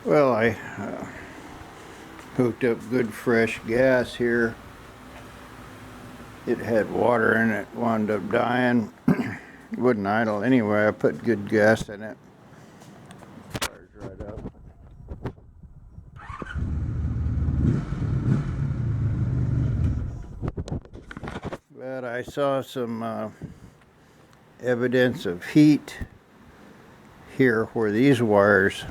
Well, I hooked up good fresh gas here. It had water in it, wound up dying. It wouldn't idle anyway. I put good gas in it. Fires right up. But I saw some evidence of heat here where these wires,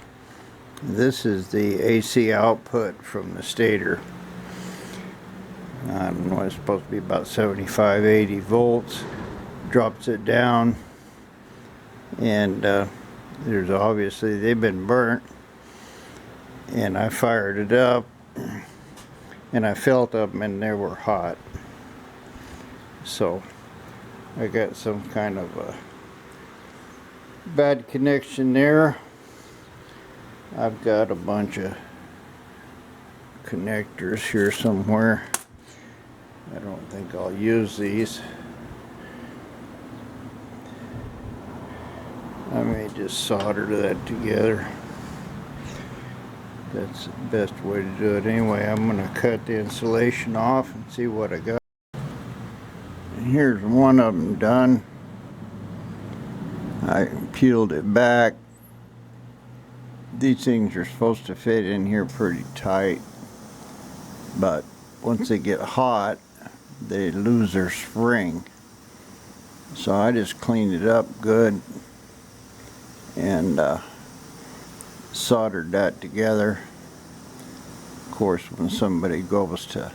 this is the AC output from the stator. I don't know, it's supposed to be about 75, 80 volts. Drops it down, and there's obviously, they've been burnt. And I fired it up, and I felt them, and they were hot. So I got some kind of a bad connection there. I've got a bunch of connectors here somewhere. I don't think I'll use these. I may just solder that together. That's the best way to do it. Anyway, I'm going to cut the insulation off and see what I got. And here's one of them done. I peeled it back. These things are supposed to fit in here pretty tight, but once they get hot, they lose their spring. So I just cleaned it up good and soldered that together. Of course, when somebody goes to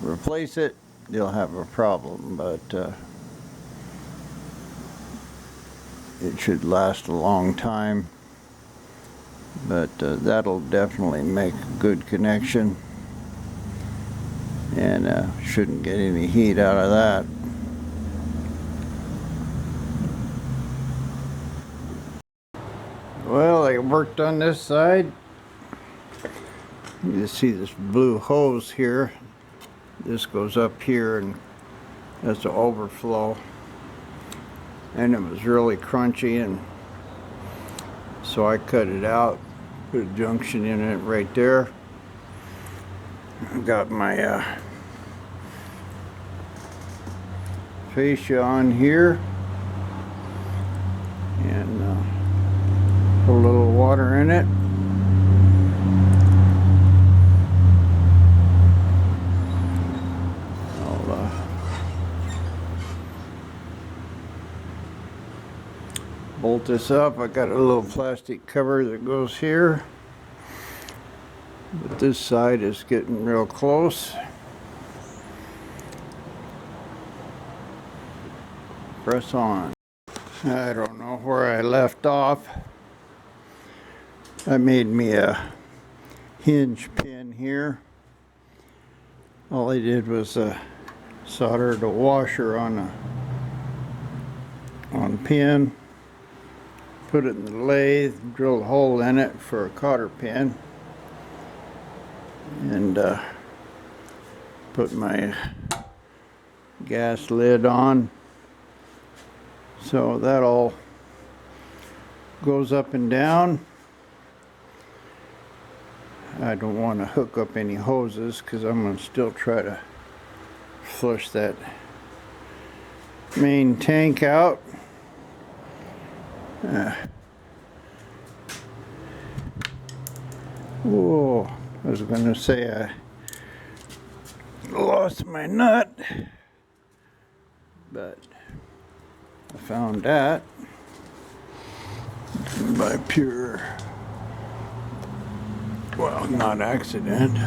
replace it, they'll have a problem, but it should last a long time. But that'll definitely make a good connection, and shouldn't get any heat out of that. Well, I worked on this side. You see this blue hose here. This goes up here, and that's the overflow. And it was really crunchy, and so I cut it out, put a junction in it right there. I got my fascia on here, and put a little water in it. I'll bolt this up. I got a little plastic cover that goes here, but this side is getting real close. Press on. I don't know where I left off. I made me a hinge pin here. All I did was solder the washer on pin, put it in the lathe, drill a hole in it for a cotter pin, and put my gas lid on. So that all goes up and down. I don't want to hook up any hoses because I'm going to still try to flush that main tank out. Whoa, I was going to say I lost my nut, but I found that by pure, well, not accident.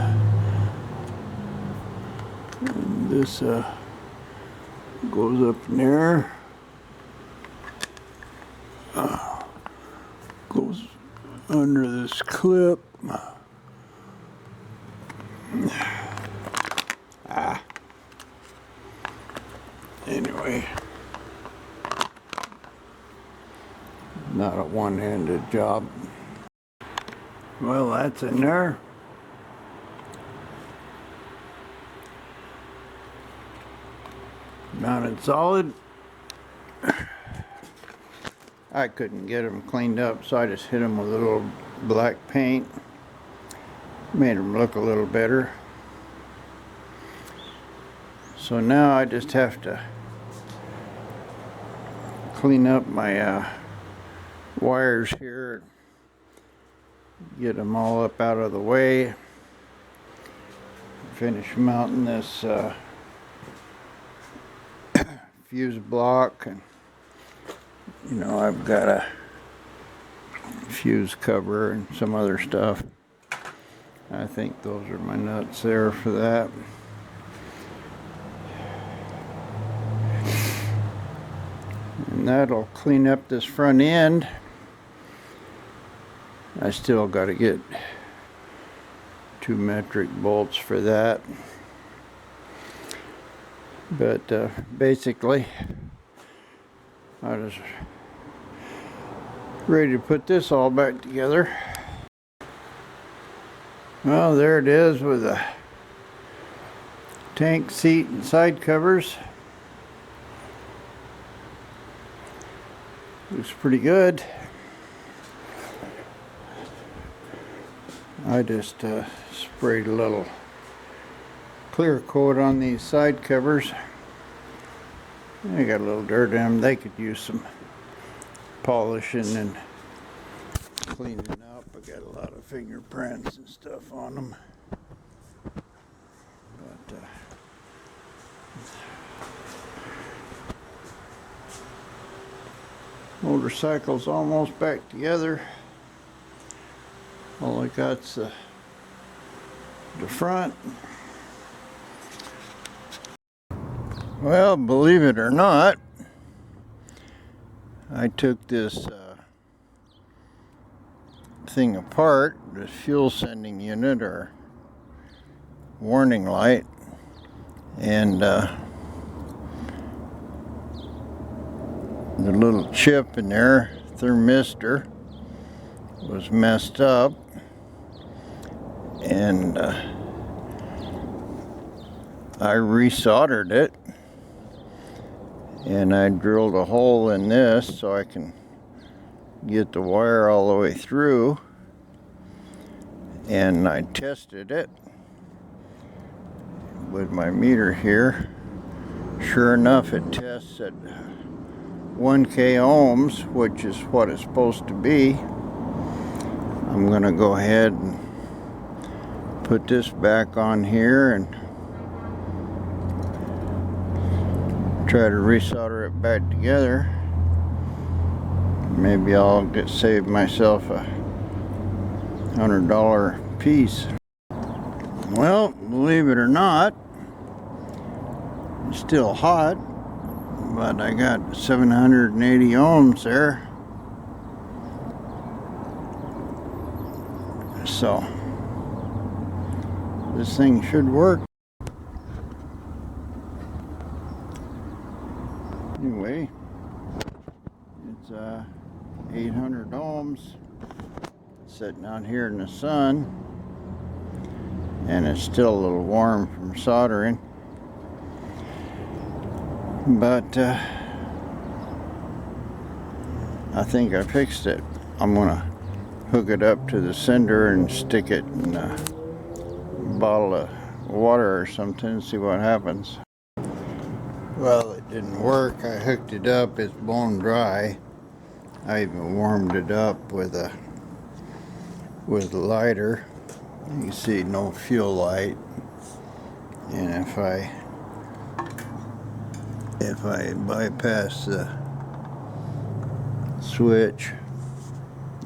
And this goes up in there, goes under this clip. Anyway, not a one-handed job. Well, that's in there. Mounted solid. I couldn't get them cleaned up, so I just hit them with a little black paint. Made them look a little better. So now I just have to clean up my wires here, get them all up out of the way, finish mounting this fuse block, and you know, I've got a fuse cover and some other stuff. I think those are my nuts there for that. And that'll clean up this front end. I still got to get 2 metric bolts for that. But basically, I was ready to put this all back together. Well, there it is with the tank seat and side covers. Looks pretty good. I just sprayed a little clear coat on these side covers. They got a little dirt in them. They could use some polishing and cleaning up. I got a lot of fingerprints and stuff on them. But motorcycle's almost back together. All I got's the front. Well, believe it or not, I took this thing apart, this fuel sending unit or warning light, and the little chip in there, thermistor, was messed up, and I resoldered it, and I drilled a hole in this so I can get the wire all the way through, and I tested it with my meter here. Sure enough, it tests at 1K ohms, which is what it's supposed to be. I'm gonna go ahead and put this back on here and try to resolder it back together. Maybe I'll save myself $100 piece. Well, believe it or not, it's still hot, but I got 780 ohms there. So this thing should work. Anyway, it's 800 ohms sitting out here in the sun, and it's still a little warm from soldering, but I think I fixed it. I'm gonna hook it up to the sender and stick it in a bottle of water or something and see what happens. Well, it didn't work. I hooked it up, it's bone dry. I even warmed it up with a lighter. You can see no fuel light. And if I bypass the switch,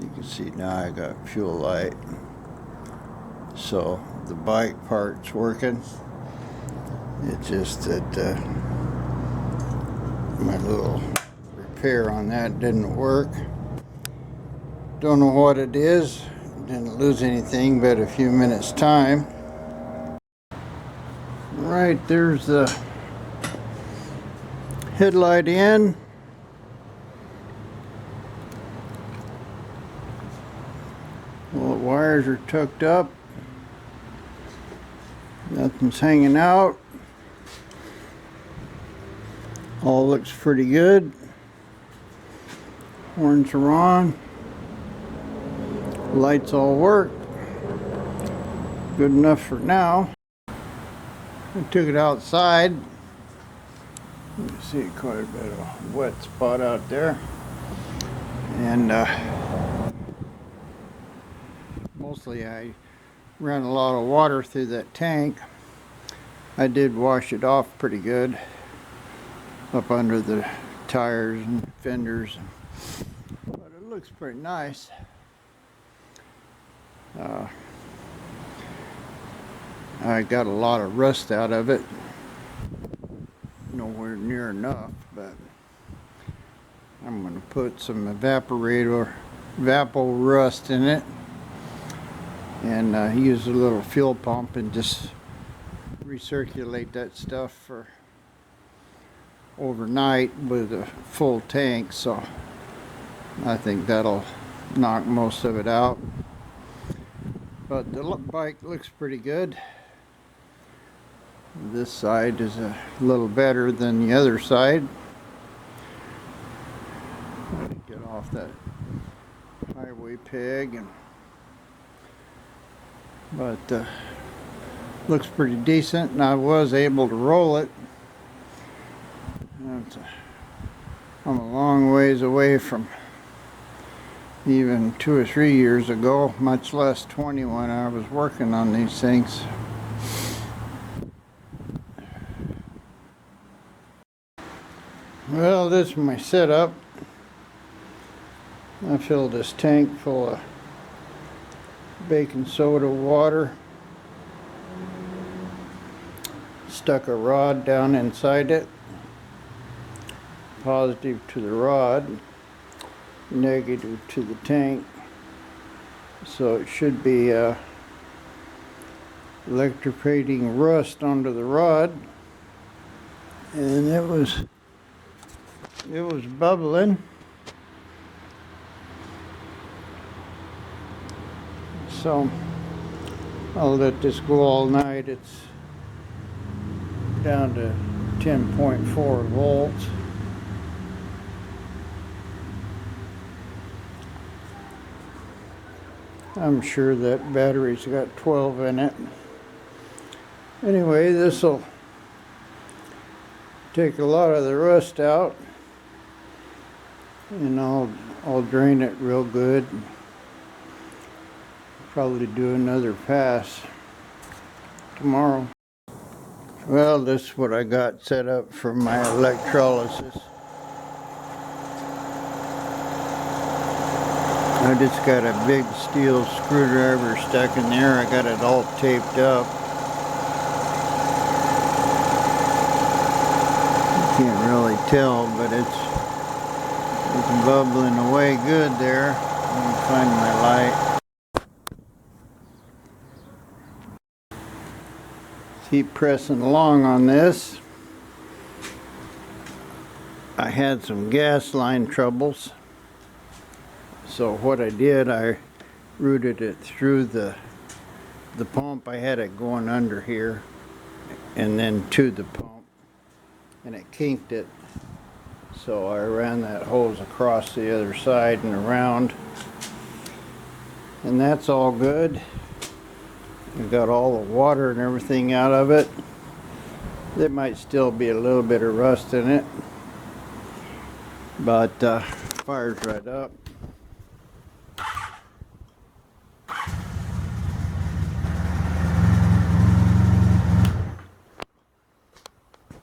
you can see now I got fuel light. So the bike part's working. It's just that my little repair on that didn't work. Don't know what it is. Didn't lose anything but a few minutes time. Right, there's the headlight in. All the wires are tucked up. Nothing's hanging out. All looks pretty good. Horns are on. Lights all work. Good enough for now. I took it outside. You can see quite a bit of wet spot out there. And mostly I ran a lot of water through that tank. I did wash it off pretty good up under the tires and fenders, but it looks pretty nice. I got a lot of rust out of it, nowhere near enough, but I'm going to put some evapo rust in it and use a little fuel pump and just recirculate that stuff for overnight with a full tank, so I think that'll knock most of it out. But the bike looks pretty good. This side is a little better than the other side. Get off that highway peg, but looks pretty decent, and I was able to roll it. I'm a long ways away from even 2 or 3 years ago, much less 20 when I was working on these things. Well, this is my setup. I filled this tank full of baking soda water, stuck a rod down inside it, positive to the rod, negative to the tank, so it should be electroplating rust onto the rod, and it was bubbling. So I'll let this go all night. It's down to 10.4 volts. I'm sure that battery's got 12 in it. Anyway, this will take a lot of the rust out, and I'll drain it real good. Probably do another pass tomorrow. Well, this is what I got set up for my electrolysis. I just got a big steel screwdriver stuck in there. I got it all taped up. You can't really tell, but it's bubbling away good there. Let me find my light. Keep pressing along on this. I had some gas line troubles, so what I did, I routed it through the pump. I had it going under here and then to the pump, and it kinked it, so I ran that hose across the other side and around, and that's all good. We got all the water and everything out of it. There might still be a little bit of rust in it, but fires right up.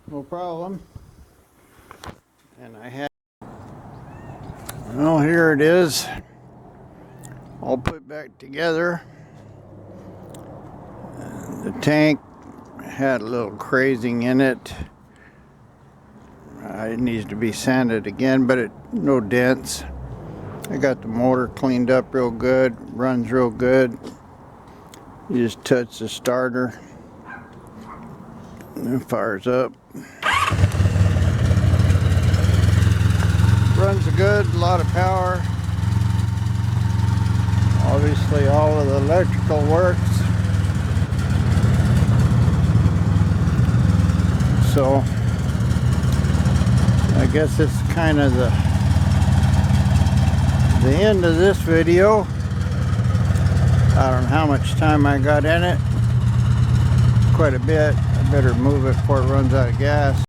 No problem. And I have, well, here it is, all put back together. The tank had a little crazing in it. It needs to be sanded again, but no dents. I got the motor cleaned up real good, runs real good. You just touch the starter and it fires up. Runs good, a lot of power. Obviously all of the electrical works. So I guess it's kind of the end of this video. I don't know how much time I got in it. Quite a bit. I better move it before it runs out of gas.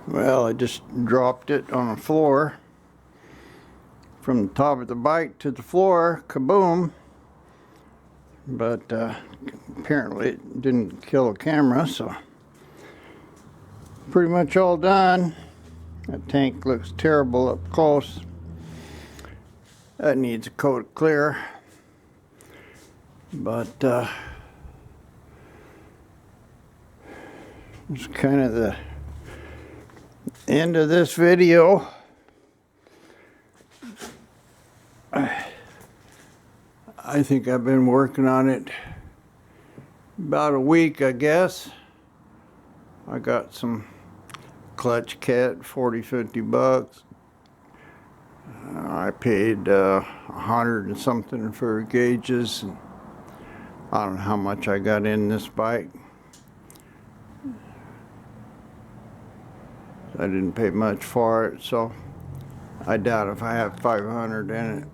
Well, I just dropped it on the floor. From the top of the bike to the floor, kaboom. But apparently it didn't kill the camera, so pretty much all done. That tank looks terrible up close. That needs a coat of clear. But it's kind of the end of this video. I think I've been working on it about a week, I guess. I got some clutch kit, 40-50 bucks. I paid 100 and something for gauges. And I don't know how much I got in this bike. I didn't pay much for it, so I doubt if I have 500 in it.